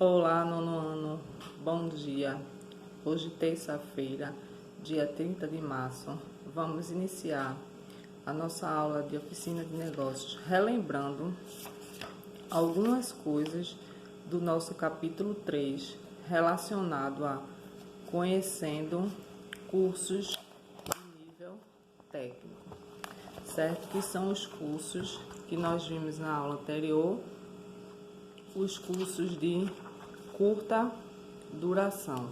Olá, nono ano, bom dia. Hoje, terça-feira, dia 30 de março, vamos iniciar a nossa aula de oficina de negócios, relembrando algumas coisas do nosso capítulo 3, relacionado a conhecendo cursos de nível técnico, certo? Que são os cursos que nós vimos na aula anterior, os cursos de curta duração.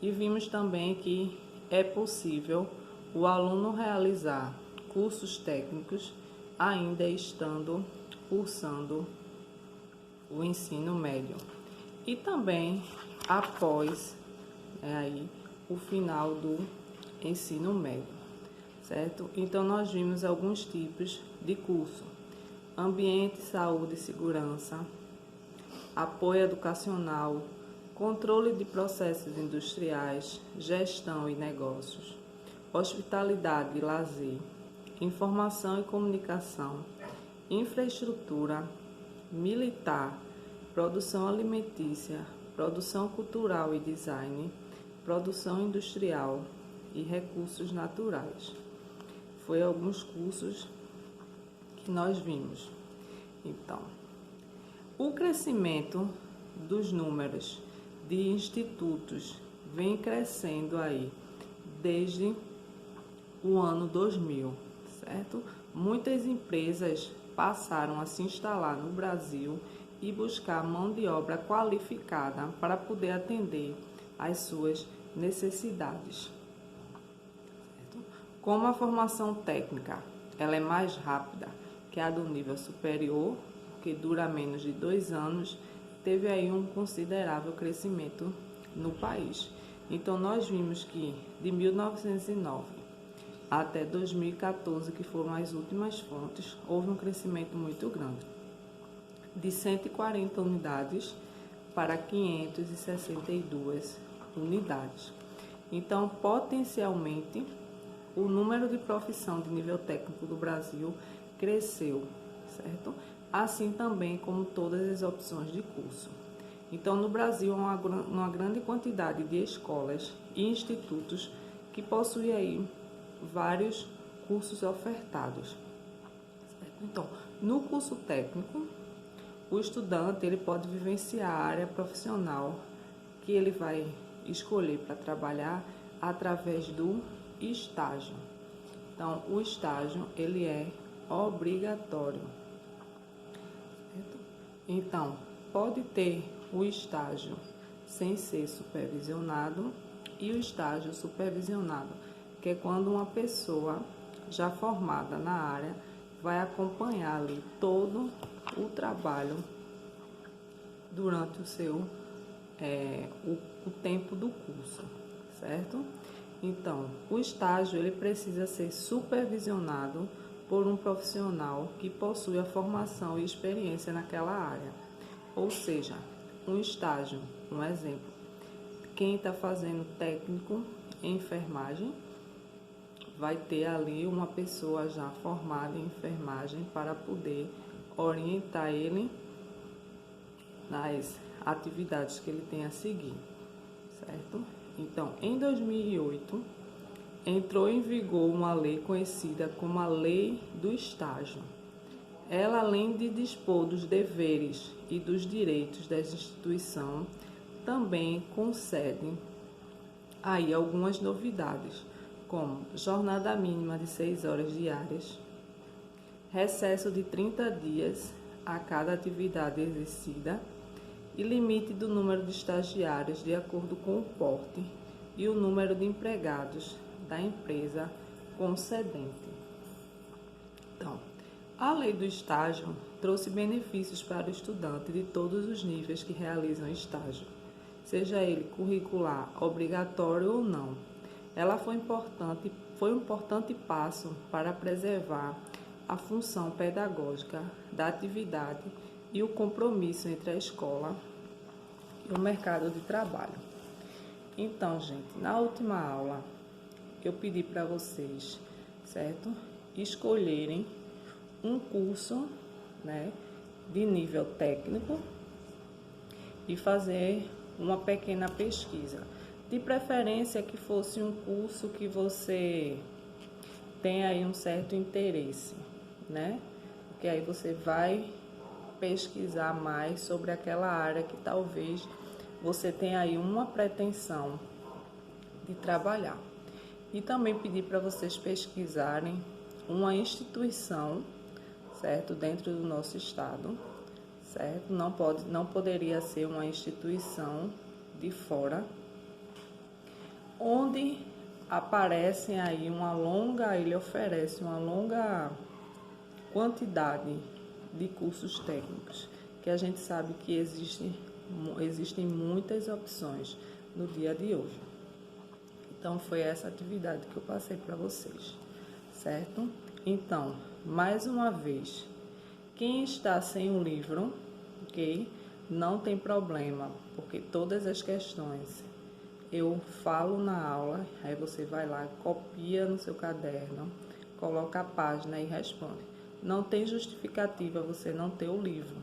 E vimos também que é possível o aluno realizar cursos técnicos ainda estando cursando o ensino médio. E também após aí o final do ensino médio, certo? Então nós vimos alguns tipos de curso: ambiente, saúde e segurança, apoio educacional, controle de processos industriais, gestão e negócios, hospitalidade e lazer, informação e comunicação, infraestrutura, militar, produção alimentícia, produção cultural e design, produção industrial e recursos naturais. Foi alguns cursos que nós vimos. Então, o crescimento dos números de institutos vem crescendo aí desde o ano 2000, certo? Muitas empresas passaram a se instalar no Brasil e buscar mão de obra qualificada para poder atender às suas necessidades, certo? Como a formação técnica ela é mais rápida que a do nível superior, que dura menos de 2 anos, teve aí um considerável crescimento no país. Então, nós vimos que de 1909 até 2014, que foram as últimas fontes, houve um crescimento muito grande, de 140 unidades para 562 unidades. Então, potencialmente, o número de profissão de nível técnico do Brasil cresceu, certo? Assim também como todas as opções de curso. Então, no Brasil, há uma grande quantidade de escolas e institutos que possuem aí vários cursos ofertados, certo? Então, no curso técnico, o estudante ele pode vivenciar a área profissional que ele vai escolher para trabalhar através do estágio. Então, o estágio ele é obrigatório. Então, pode ter o estágio sem ser supervisionado e o estágio supervisionado, que é quando uma pessoa já formada na área vai acompanhar ali todo o trabalho durante o tempo do curso, certo? Então, o estágio ele precisa ser supervisionado por um profissional que possui a formação e experiência naquela área. Ou seja, um estágio, um exemplo, quem está fazendo técnico em enfermagem vai ter ali uma pessoa já formada em enfermagem para poder orientar ele nas atividades que ele tem a seguir, certo? Então, em 2008, entrou em vigor uma lei conhecida como a Lei do Estágio. Ela, além de dispor dos deveres e dos direitos dessa instituição, também concede aí algumas novidades, como jornada mínima de 6 horas diárias, recesso de 30 dias a cada atividade exercida e limite do número de estagiários de acordo com o porte e o número de empregados da empresa concedente. Então, a lei do estágio trouxe benefícios para o estudante de todos os níveis que realizam estágio, seja ele curricular, obrigatório ou não. Ela foi um importante passo para preservar a função pedagógica da atividade e o compromisso entre a escola e o mercado de trabalho. Então, gente, na última aula eu pedi para vocês, certo? Escolherem um curso, né, de nível técnico e fazer uma pequena pesquisa. De preferência que fosse um curso que você tem aí um certo interesse, né? Porque aí você vai pesquisar mais sobre aquela área que talvez você tenha aí uma pretensão de trabalhar. E também pedir para vocês pesquisarem uma instituição, certo? Dentro do nosso estado, certo? Não poderia ser uma instituição de fora, onde aparecem aí ele oferece uma longa quantidade de cursos técnicos, que a gente sabe que existem muitas opções no dia de hoje. Então, foi essa atividade que eu passei para vocês, certo? Então, mais uma vez, quem está sem o livro, ok? Não tem problema, porque todas as questões eu falo na aula, aí você vai lá, copia no seu caderno, coloca a página e responde. Não tem justificativa você não ter o livro,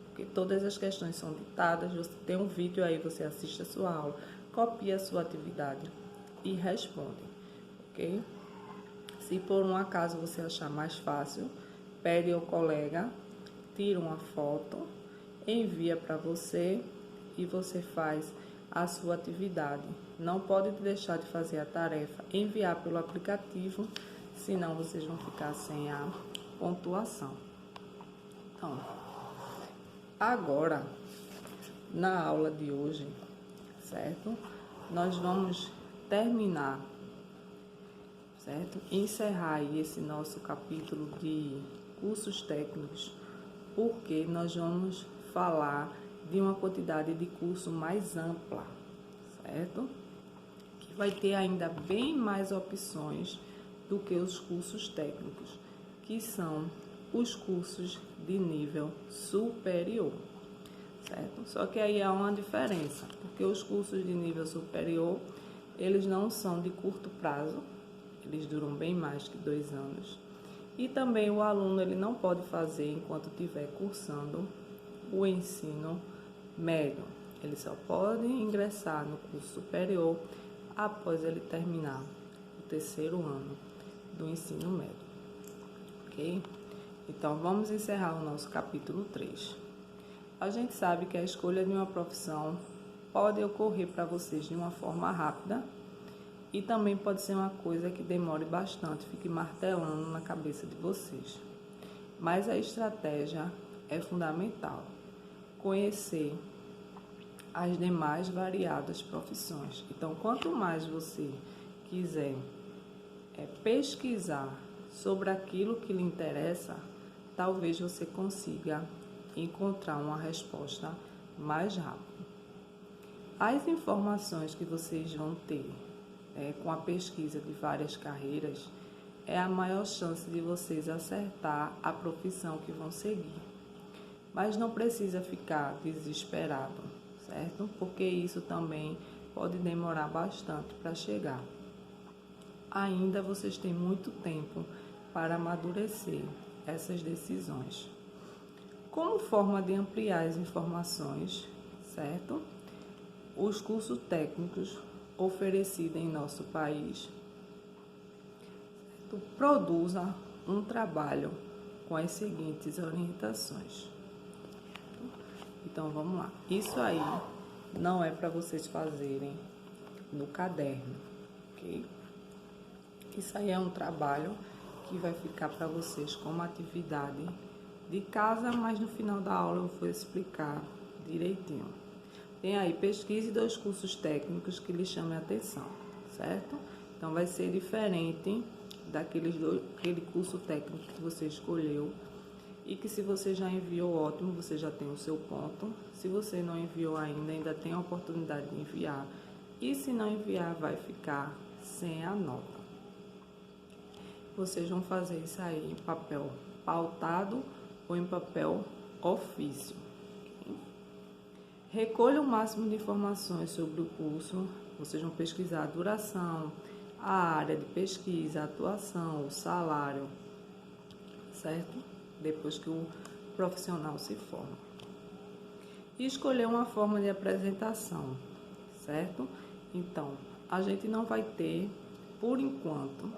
porque todas as questões são ditadas, você tem um vídeo aí, você assiste a sua aula, copia a sua atividade e responde, ok? Se por um acaso você achar mais fácil, pede ao colega, tira uma foto, envia para você e você faz a sua atividade. Não pode deixar de fazer a tarefa, enviar pelo aplicativo, senão vocês vão ficar sem a pontuação. Então, agora, na aula de hoje, certo? Nós vamos terminar, certo? Encerrar aí esse nosso capítulo de cursos técnicos, porque nós vamos falar de uma quantidade de curso mais ampla, certo? Que vai ter ainda bem mais opções do que os cursos técnicos, que são os cursos de nível superior, certo? Só que aí há uma diferença, porque os cursos de nível superior, eles não são de curto prazo, eles duram bem mais que 2 anos. E também o aluno ele não pode fazer enquanto estiver cursando o ensino médio. Ele só pode ingressar no curso superior após ele terminar o 3º ano do ensino médio. Ok? Então, vamos encerrar o nosso capítulo 3. A gente sabe que a escolha de uma profissão pode ocorrer para vocês de uma forma rápida e também pode ser uma coisa que demore bastante, fique martelando na cabeça de vocês. Mas a estratégia é fundamental. Conhecer as demais variadas profissões. Então, quanto mais você quiser pesquisar sobre aquilo que lhe interessa, talvez você consiga encontrar uma resposta mais rápida. As informações que vocês vão ter com a pesquisa de várias carreiras é a maior chance de vocês acertar a profissão que vão seguir. Mas não precisa ficar desesperado, certo? Porque isso também pode demorar bastante para chegar. Ainda vocês têm muito tempo para amadurecer essas decisões. Como forma de ampliar as informações, certo? Os cursos técnicos oferecidos em nosso país produzam um trabalho com as seguintes orientações. Então, vamos lá. Isso aí não é para vocês fazerem no caderno, ok? Isso aí é um trabalho que vai ficar para vocês como atividade de casa, mas no final da aula eu vou explicar direitinho. Tem aí, pesquise 2 cursos técnicos que lhe chamem a atenção, certo? Então, vai ser diferente daquele curso técnico que você escolheu e que se você já enviou, ótimo, você já tem o seu ponto. Se você não enviou ainda tem a oportunidade de enviar. E se não enviar, vai ficar sem a nota. Vocês vão fazer isso aí em papel pautado ou em papel ofício. Okay? Recolha o máximo de informações sobre o curso. Vocês vão pesquisar a duração, a área de pesquisa, a atuação, o salário, certo? Depois que o profissional se forma. e escolher uma forma de apresentação, certo? Então, a gente não vai ter, por enquanto,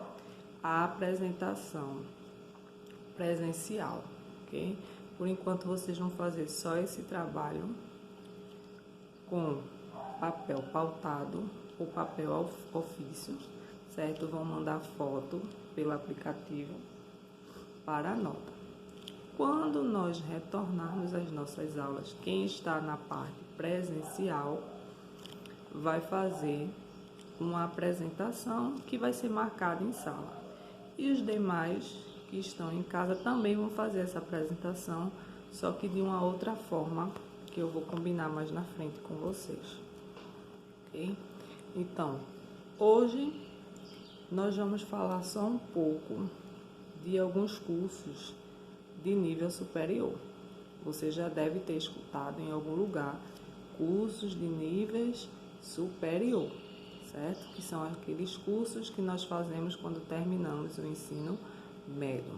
a apresentação presencial, ok? Por enquanto, vocês vão fazer só esse trabalho com papel pautado ou papel ofício, certo? Vão mandar foto pelo aplicativo para a nota. Quando nós retornarmos às nossas aulas, quem está na parte presencial vai fazer uma apresentação que vai ser marcada em sala. E os demais que estão em casa também vão fazer essa apresentação, só que de uma outra forma, que eu vou combinar mais na frente com vocês. Ok? Então, hoje nós vamos falar só um pouco de alguns cursos de nível superior. Você já deve ter escutado em algum lugar cursos de níveis superior, certo? Que são aqueles cursos que nós fazemos quando terminamos o ensino médio,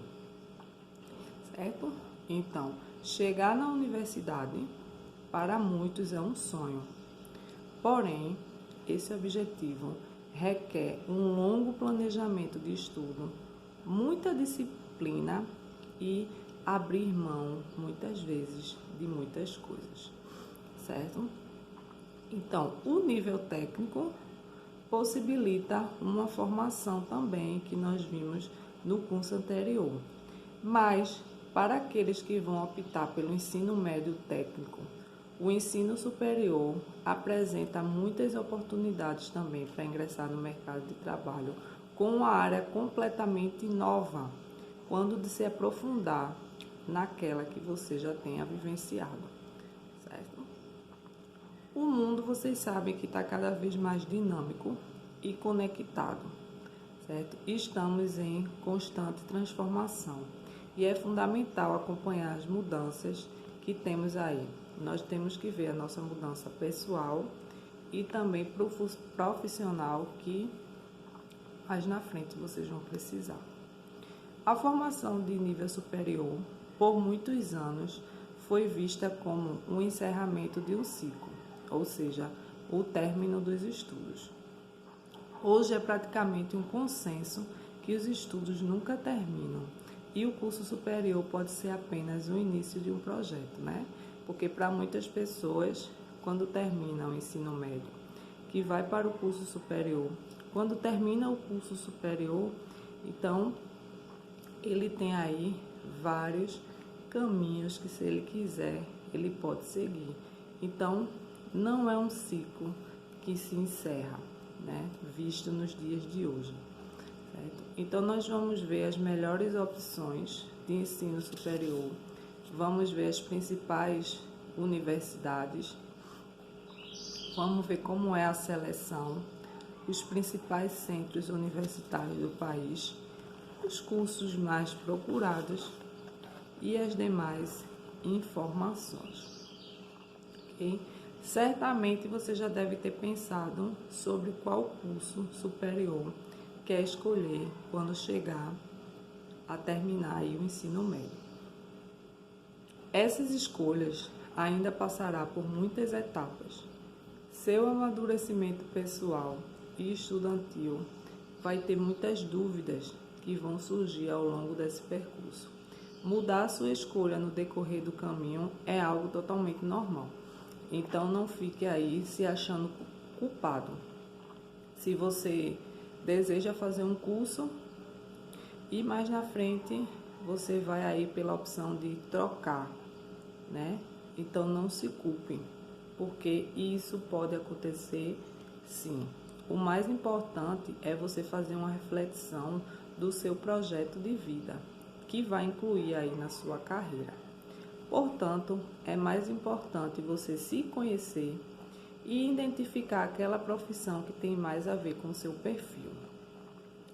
certo? Então, chegar na universidade para muitos é um sonho. Porém, esse objetivo requer um longo planejamento de estudo, muita disciplina e abrir mão, muitas vezes, de muitas coisas, certo? Então, o nível técnico possibilita uma formação também que nós vimos no curso anterior. Mas, para aqueles que vão optar pelo ensino médio técnico, o ensino superior apresenta muitas oportunidades também para ingressar no mercado de trabalho com uma área completamente nova, quando de se aprofundar naquela que você já tenha vivenciado, certo? O mundo, vocês sabem que está cada vez mais dinâmico e conectado, certo? Estamos em constante transformação e é fundamental acompanhar as mudanças que temos aí. Nós temos que ver a nossa mudança pessoal e também profissional que mais na frente vocês vão precisar. A formação de nível superior, por muitos anos, foi vista como um encerramento de um ciclo, ou seja, o término dos estudos. Hoje é praticamente um consenso que os estudos nunca terminam e o curso superior pode ser apenas o início de um projeto, né? Porque para muitas pessoas, quando termina o ensino médio, que vai para o curso superior, quando termina o curso superior, então ele tem aí vários caminhos que, se ele quiser, ele pode seguir. Então, não é um ciclo que se encerra, né? Visto nos dias de hoje, certo? Então, nós vamos ver as melhores opções de ensino superior, vamos ver as principais universidades, vamos ver como é a seleção, os principais centros universitários do país, os cursos mais procurados e as demais informações. Okay? Certamente você já deve ter pensado sobre qual curso superior quer escolher quando chegar a terminar aí o ensino médio. Essas escolhas ainda passará por muitas etapas. Seu amadurecimento pessoal e estudantil vai ter muitas dúvidas que vão surgir ao longo desse percurso. Mudar a sua escolha no decorrer do caminho é algo totalmente normal. Então não fique aí se achando culpado. Se você deseja fazer um curso e mais na frente você vai aí pela opção de trocar, né? Então não se culpe, porque isso pode acontecer sim. O mais importante é você fazer uma reflexão do seu projeto de vida, que vai incluir aí na sua carreira. Portanto, é mais importante você se conhecer e identificar aquela profissão que tem mais a ver com o seu perfil.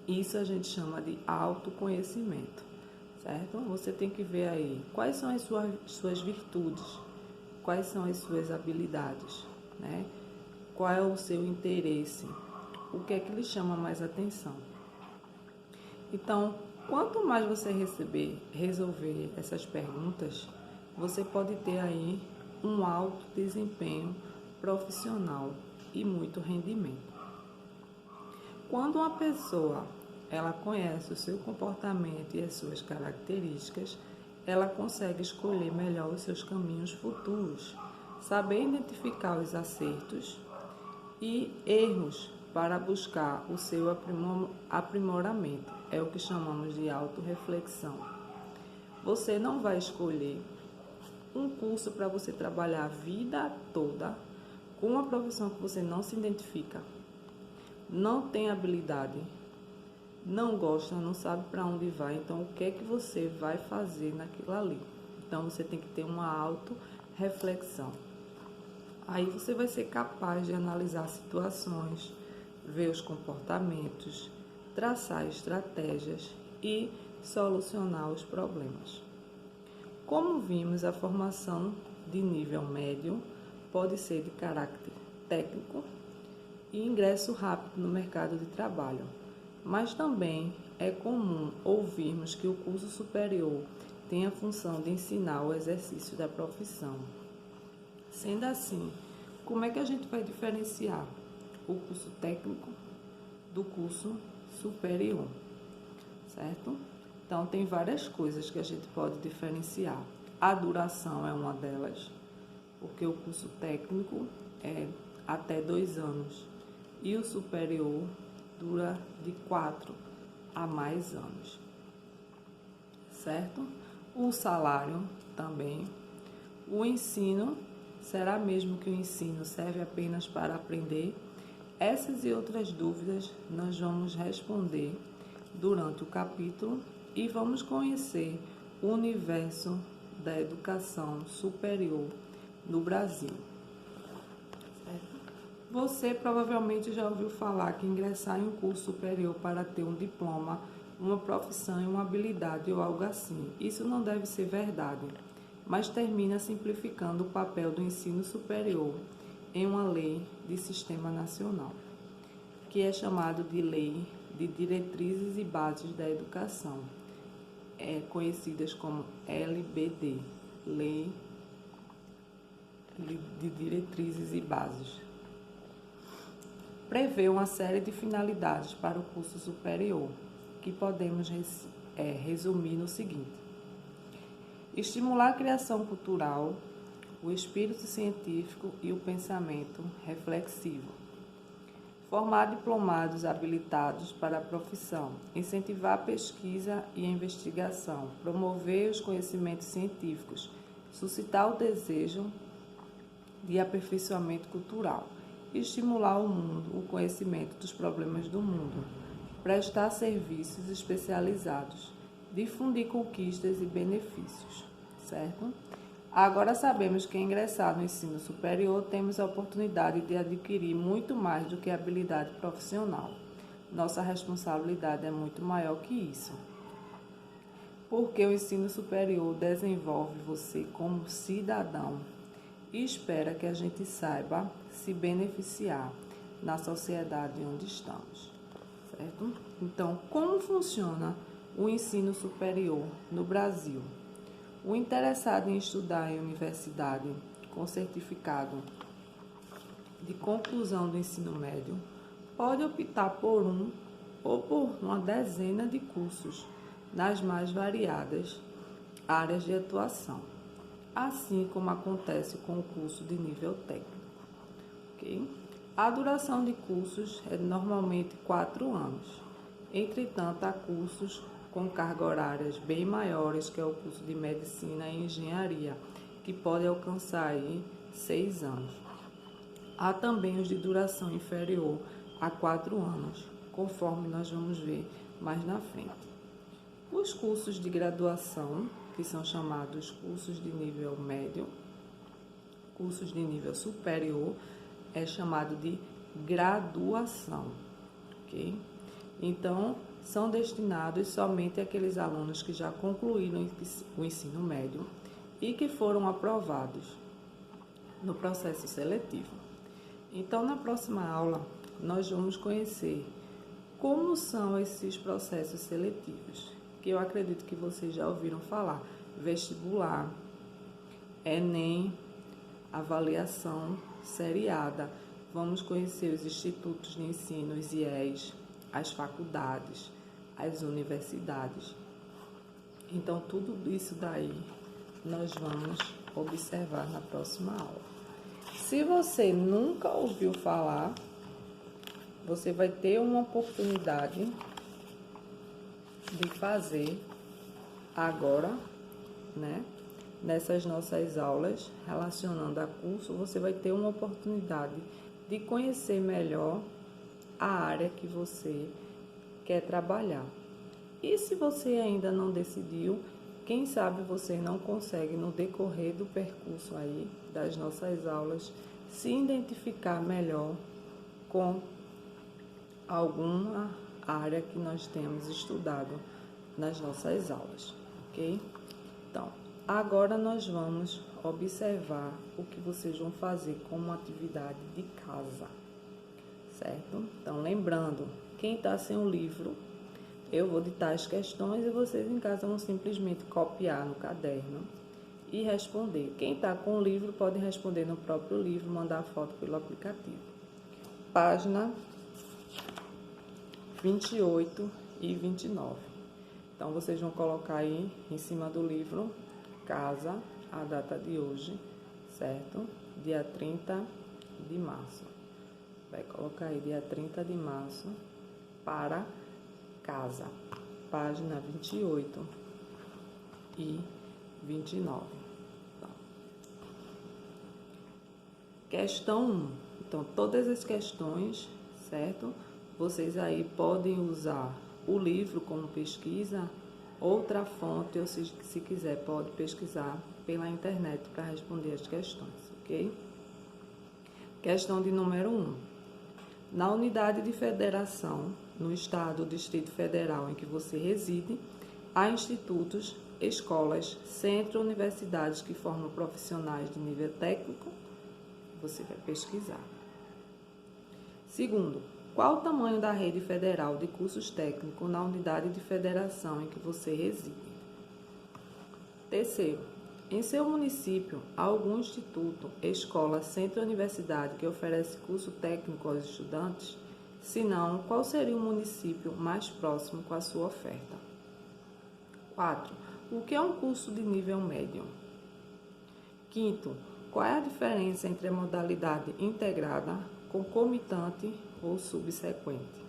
Isso a gente chama de autoconhecimento, certo? Você tem que ver aí quais são as suas virtudes, quais são as suas habilidades, né? Qual é o seu interesse, o que é que lhe chama mais atenção. Então, quanto mais você resolver essas perguntas, você pode ter aí um alto desempenho profissional e muito rendimento. Quando uma pessoa ela conhece o seu comportamento e as suas características, ela consegue escolher melhor os seus caminhos futuros, saber identificar os acertos e erros para buscar o seu aprimoramento. É o que chamamos de autorreflexão. Você não vai escolher um curso para você trabalhar a vida toda com uma profissão que você não se identifica, não tem habilidade, não gosta, não sabe para onde vai. Então, o que é que você vai fazer naquilo ali? Então, você tem que ter uma autorreflexão. Aí você vai ser capaz de analisar situações, ver os comportamentos, traçar estratégias e solucionar os problemas. Como vimos, a formação de nível médio pode ser de caráter técnico e ingresso rápido no mercado de trabalho, mas também é comum ouvirmos que o curso superior tem a função de ensinar o exercício da profissão. Sendo assim, como é que a gente vai diferenciar o curso técnico do curso superior, certo? Então, tem várias coisas que a gente pode diferenciar. A duração é uma delas, porque o curso técnico é até 2 anos e o superior dura de 4 a mais anos, certo? O salário também. O ensino, será mesmo que o ensino serve apenas para aprender? Essas e outras dúvidas nós vamos responder durante o capítulo e vamos conhecer o universo da educação superior no Brasil. Certo? Você provavelmente já ouviu falar que ingressar em um curso superior para ter um diploma, uma profissão e uma habilidade ou algo assim. Isso não deve ser verdade, mas termina simplificando o papel do ensino superior em uma lei de sistema nacional, que é chamado de Lei de Diretrizes e Bases da Educação, conhecidas como LBD, Lei de Diretrizes e Bases. Prevê uma série de finalidades para o curso superior, que podemos resumir no seguinte: estimular a criação cultural, o espírito científico e o pensamento reflexivo. Formar diplomados habilitados para a profissão, incentivar a pesquisa e a investigação, promover os conhecimentos científicos, suscitar o desejo de aperfeiçoamento cultural, estimular o conhecimento dos problemas do mundo, prestar serviços especializados, difundir conquistas e benefícios, certo? Agora sabemos que, ingressar no ensino superior, temos a oportunidade de adquirir muito mais do que habilidade profissional. Nossa responsabilidade é muito maior que isso, porque o ensino superior desenvolve você como cidadão e espera que a gente saiba se beneficiar na sociedade onde estamos, certo? Então, como funciona o ensino superior no Brasil? O interessado em estudar em universidade com certificado de conclusão do ensino médio pode optar por um ou por uma dezena de cursos nas mais variadas áreas de atuação, assim como acontece com o curso de nível técnico. Okay? A duração de cursos é normalmente 4 anos. Entretanto, há cursos com cargas horárias bem maiores, que é o curso de Medicina e Engenharia, que pode alcançar aí 6 anos. Há também os de duração inferior a 4 anos, conforme nós vamos ver mais na frente. Os cursos de graduação, que são chamados cursos de nível médio, cursos de nível superior, é chamado de graduação, ok? Então, são destinados somente àqueles alunos que já concluíram o ensino médio e que foram aprovados no processo seletivo. Então, na próxima aula, nós vamos conhecer como são esses processos seletivos, que eu acredito que vocês já ouviram falar: vestibular, Enem, avaliação seriada. Vamos conhecer os institutos de ensino, os IES, as faculdades, as universidades. Então, tudo isso daí nós vamos observar na próxima aula. Se você nunca ouviu falar, você vai ter uma oportunidade de fazer agora, né? Nessas nossas aulas relacionando a curso, você vai ter uma oportunidade de conhecer melhor a área que você quer trabalhar. E se você ainda não decidiu, quem sabe você não consegue, no decorrer do percurso aí das nossas aulas, se identificar melhor com alguma área que nós temos estudado nas nossas aulas, ok? Então, agora nós vamos observar o que vocês vão fazer como atividade de casa, certo? Então, lembrando, quem está sem o livro, eu vou ditar as questões e vocês em casa vão simplesmente copiar no caderno e responder. Quem está com o livro pode responder no próprio livro, mandar foto pelo aplicativo. Página 28 e 29. Então, vocês vão colocar aí em cima do livro, casa, a data de hoje, certo? Dia 30 de março. Vai colocar aí dia 30 de março para casa. Página 28 e 29. Tá. Questão 1. Então, todas as questões, certo? Vocês aí podem usar o livro como pesquisa, outra fonte, ou se quiser, pode pesquisar pela internet para responder as questões, ok? Questão de número 1. Na unidade de federação, no estado ou distrito federal em que você reside, há institutos, escolas, centros, universidades que formam profissionais de nível técnico. Você vai pesquisar. Segundo, qual o tamanho da rede federal de cursos técnicos na unidade de federação em que você reside? Terceiro, em seu município, há algum instituto, escola, centro ou universidade que oferece curso técnico aos estudantes? Se não, qual seria o município mais próximo com a sua oferta? 4. O que é um curso de nível médio? Quinto, qual é a diferença entre a modalidade integrada, concomitante ou subsequente?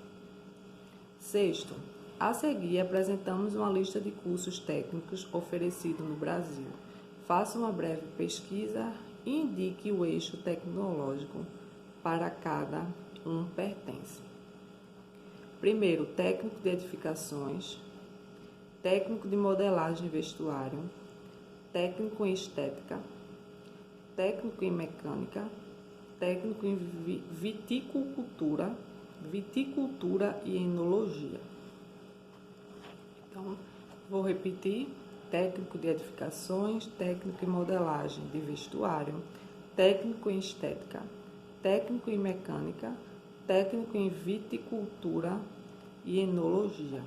Sexto, a seguir apresentamos uma lista de cursos técnicos oferecidos no Brasil. Faça uma breve pesquisa e indique o eixo tecnológico para cada um pertence. Primeiro, técnico de edificações, técnico de modelagem e vestuário, técnico em estética, técnico em mecânica, técnico em viticultura e enologia. Então, vou repetir: técnico de edificações, técnico em modelagem de vestuário, técnico em estética, técnico em mecânica, técnico em viticultura e enologia.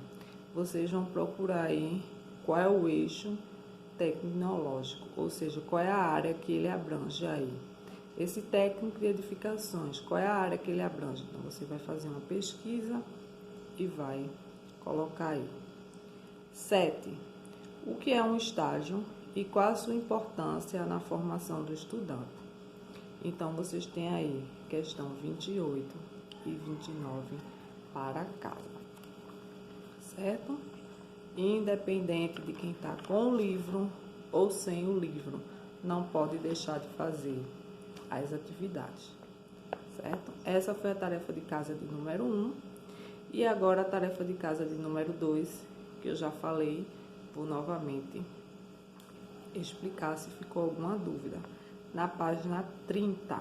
Vocês vão procurar aí qual é o eixo tecnológico, ou seja, qual é a área que ele abrange aí. Esse técnico de edificações, qual é a área que ele abrange? Então, você vai fazer uma pesquisa e vai colocar aí. 7. O que é um estágio e qual a sua importância na formação do estudante? Então, vocês têm aí questão 28 e 29 para casa, certo? Independente de quem está com o livro ou sem o livro, não pode deixar de fazer as atividades, certo? Essa foi a tarefa de casa de número 1. E agora a tarefa de casa de número 2, que eu já falei, vou novamente explicar se ficou alguma dúvida. Na página 30,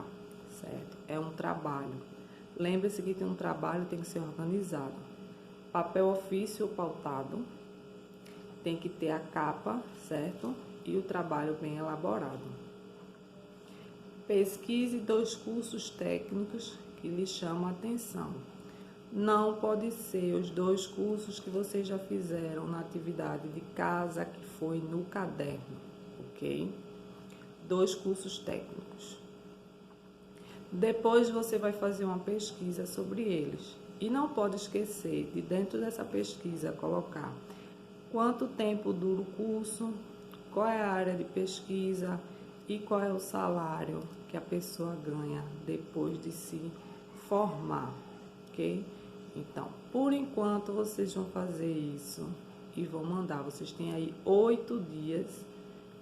certo? É um trabalho. Lembre-se que tem um trabalho, tem que ser organizado. Papel ofício pautado, tem que ter a capa, certo? E o trabalho bem elaborado. Pesquise 2 cursos técnicos que lhe chamam a atenção. Não pode ser os 2 cursos que vocês já fizeram na atividade de casa, que foi no caderno, ok? 2 cursos técnicos. Depois você vai fazer uma pesquisa sobre eles. E não pode esquecer de, dentro dessa pesquisa, colocar quanto tempo dura o curso, qual é a área de pesquisa e qual é o salário que a pessoa ganha depois de se formar, ok? Então, por enquanto, vocês vão fazer isso e vão mandar. Vocês têm aí 8 dias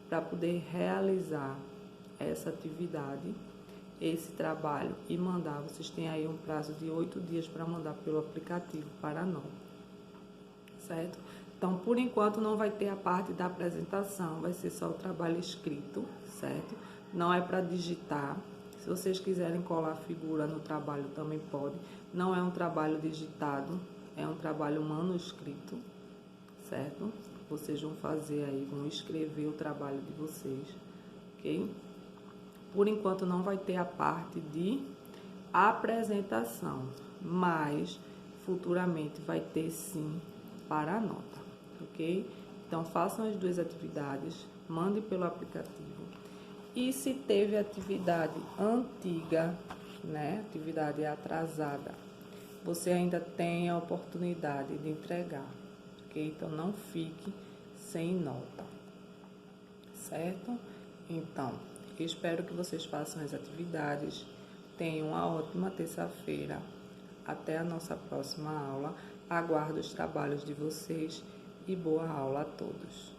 para poder realizar essa atividade, esse trabalho e mandar. Vocês têm aí um prazo de 8 dias para mandar pelo aplicativo para nós, certo? Então, por enquanto, não vai ter a parte da apresentação, vai ser só o trabalho escrito, certo? Não é para digitar. Se vocês quiserem colar figura no trabalho, também pode. Não é um trabalho digitado, é um trabalho manuscrito, certo? Vocês vão fazer aí, vão escrever o trabalho de vocês, ok? Por enquanto, não vai ter a parte de apresentação, mas futuramente vai ter sim para a nota, ok? Então, façam as duas atividades, mandem pelo aplicativo. E se teve atividade antiga, né, atividade atrasada, você ainda tem a oportunidade de entregar, ok? Então, não fique sem nota, certo? Então, espero que vocês façam as atividades. Tenham uma ótima terça-feira. Até a nossa próxima aula. Aguardo os trabalhos de vocês e boa aula a todos.